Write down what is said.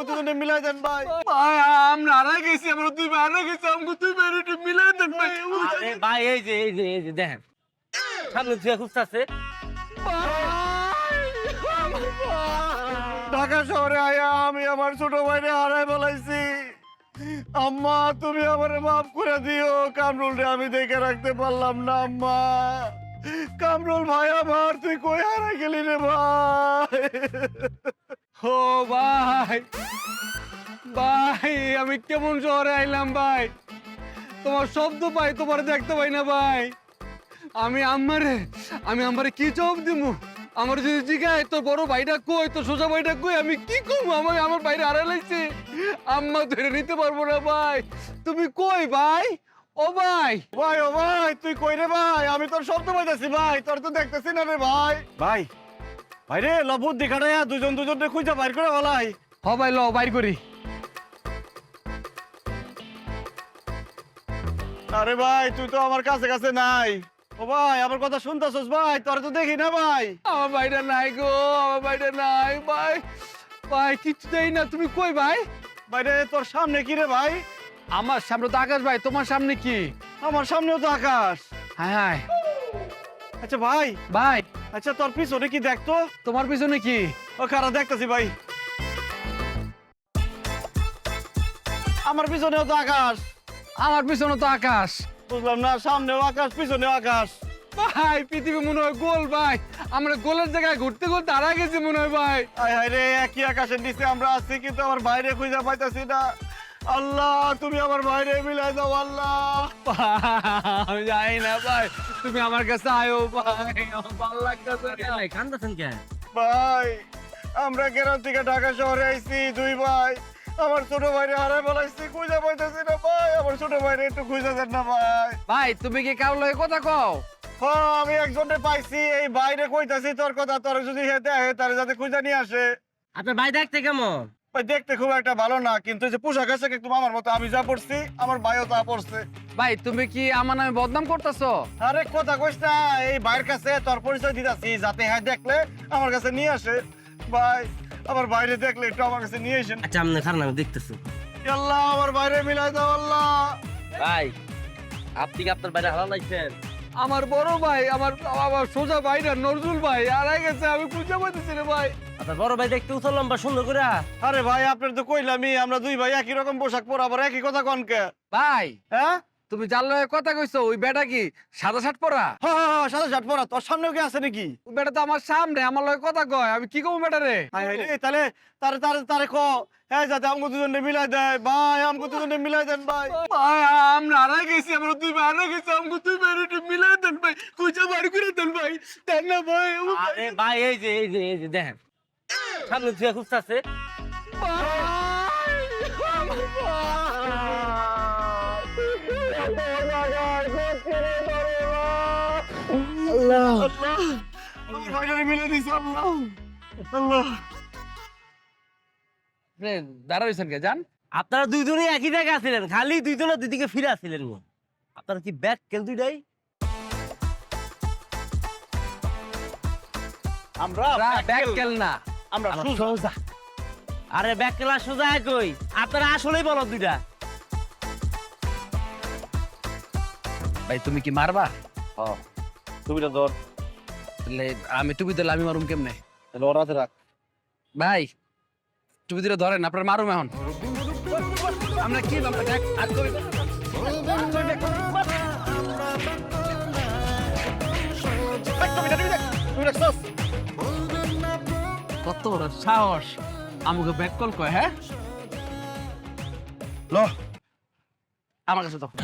আমগো দুজনে মিলাই দেন ভাই। ভাই আমরা হারাই গেছি, আমরা দুই ভাই হারাই গেছি, আমাকে দুই ভাই একটু মিলাই দেন ভাই। আরে ভাই এই যে দেখেন সামনে তুই খুঁজতেছে। ঢাকা শহরে আয়া আমি আমার ছোট ভাইরে হারাই বলাইছি। আম্মা তুমি আমারে মাফ করে দিও, কামরুল রে আমি দেখে রাখতে পারলাম না আম্মা। কামরুল ভাই আমার, তুই কই হারাই গেলি রে ভাই? ও ভাই, ভাই আমি কেমন শহরে আইলাম ভাই, তোমার শব্দ পাই, তোমার দেখতে পাই না ভাই। আমি আমারে কি জবাব দিমু? আমার যদি জিগায় তোর বড় ভাইটা কই, তোর সোজা ভাইটা কই, আমি কি কমু? আমার বাইরে হারা লাগছে, আম্মা ধরে নিতে পারবো না ভাই। তুমি কই ভাই? ও ভাই, ভাই ও ভাই, তুই কই রে ভাই? আমি তোর শব্দ পাইতাছি ভাই, তোর তো দেখতেছি না রে ভাই। ভাই ভাই রে, লবুদ দেখাটাইয়া দুজনরে খুঁজে বাইর করে বলাই। হ ভাই ল বাইর করি। আরে ভাই তুই তো আমার কাছে কাছে নাই। ও ভাই আমার কথা শুনতেছস ভাই? তোর তো দেখি না ভাই। আমার ভাইটা নাই গো, আমার ভাইটা নাই ভাই। ভাই কিচ্ছু দেই না, তুমি কই ভাই? বাইরে তোর সামনে কি রে ভাই? আমার সামনে তো আকাশ ভাই, তোমার সামনে কি? আমার সামনেও তো আকাশ। হায় হায় আচ্ছা ভাই, ভাই, আচ্ছা তোর পিছনে কি দেখতো? তোমার পিছনে কি? ও খারা দেখতেছি ভাই, আমার পিছনেও তো আকাশ। আমার পিছনে তো আকাশ। বুঝলাম না, সামনেও আকাশ পিছনেও আকাশ। ভাই পৃথিবী মনে হয় গোল ভাই, আমরা গোলের জায়গায় ঘুরতে ঘুরতে হারা গেছি মনে হয় ভাই। আয় হায় রে, একই আকাশের নিচে আমরা আছি, কিন্তু আমার বাইরে খুঁজে পাইতাছি না। আল্লাহ তুমি আমার বাইরে মিলাই দাও আল্লাহ। আমি যাই না ভাই, তুমি আমার কাছে আয়ো ভাই, আমার ভালো লাগতেছে না। ভাই কান্দাছেন কেন? ভাই আমরা গ্রাম থেকে ঢাকা শহরে আইছি দুই ভাই। আমার ছোট ভাইরে হারাই বলাইছি, খুঁজে পাইতেছি না ভাই। আমার ছোট ভাইরে একটু খুঁজে দেন না ভাই। ভাই তুমি কি কারোর লগে কথা কও? হ্যাঁ আমি একজনকে পাইছি, এই বাইরে কইতাছি তোর কথা, তোর যদি হেতে আহে তারে যাতে খুঁজে নিয়ে আসে। আপনার ভাই দেখতে কেমন? ভাই দেখতে খুব একটা ভালো না, কিন্তু যে পোশাক আশাক একটু আমার মতো, আমি যা পড়ছি আমার ভাইও তা পড়ছে। ভাই তুমি কি আমার নামে বদনাম করতেছো? আরে কথা কইস না, এই ভাইয়ের কাছে তোর পরিচয় দিতাছি যাতে হ্যাঁ দেখলে আমার কাছে নিয়ে আসে। ভাই আমার বাইরে দেখলে একটু আমার কাছে নিয়ে আসেন। আচ্ছা আপনি খারাপ আমি দেখতেছি। আল্লাহ আমার বাইরে মিলাই দাও আল্লাহ। ভাই আপনি কি আপনার বাইরে হারা লাগছেন? আমার বড় ভাই, আমার সোজা ভাই না নজরুল ভাই হারাই গেছে, আমি খুঁজে পাইতেছি রে ভাই। আপনার বড় ভাই দেখতে উঁচু লম্বা সুন্দর করে। আরে ভাই আপনার তো কইলামই, আমরা দুই ভাই একই রকম পোশাক পরা, আবার একই কথা কনকে। ভাই হ্যাঁ তুমি যার লগে কথা কইছো ওই বেটা কি সাদা শার্ট পরা? হ্যাঁ সাদা শার্ট পরা, তোর সামনেও কি আছে নাকি? ওই বেটা তো আমার সামনে, আমার লগে কথা কয়, আমি কি কমু বেটা রে? হায় হায় রে, তাহলে তারে তারে তারে ক হ্যাঁ যাতে আমগো দুজনে মিলাই দেয় ভাই, আমগো দুজনে মিলাই দেন ভাই। ভাই আমরা হারাই গেছি, আমরা দুই ভাই হারাই গেছি, আমাকে দুই ভাই একটু মিলাই দেন ভাই, খুঁজে বাড়ি করে দেন ভাই, দেন না ভাই। আরে ভাই এই যে দেখেন সামনে তুই খুঁজতেছে। দাঁড়াইছেন কে জান? আপনারা দুইজনে একই জায়গায় আছিলেন, খালি দুইজনে দুই দিকে ফিরে আসছিলেন। আপনারা কি ব্যাগ কেল দুইটাই? আমরা ব্যাক কেল না, আমরা সোজা। আরে ব্যাগ কেলা সোজা একই, আপনারা আসলেই বলো দুইটা। ভাই তুমি কি মারবা? তুমি না ধর, তাহলে আমি টুপি দিলে আমি মারুম কেমনে? তাহলে ওর হাতে রাখ। ভাই টুপি দিলে ধরেন, আপনার মারুম এখন। আমরা কি আমরা দেখ আর করি না। কত বড় সাহস আমাকে ব্যাক কল কয়? হ্যাঁ ল আমার কাছে তখন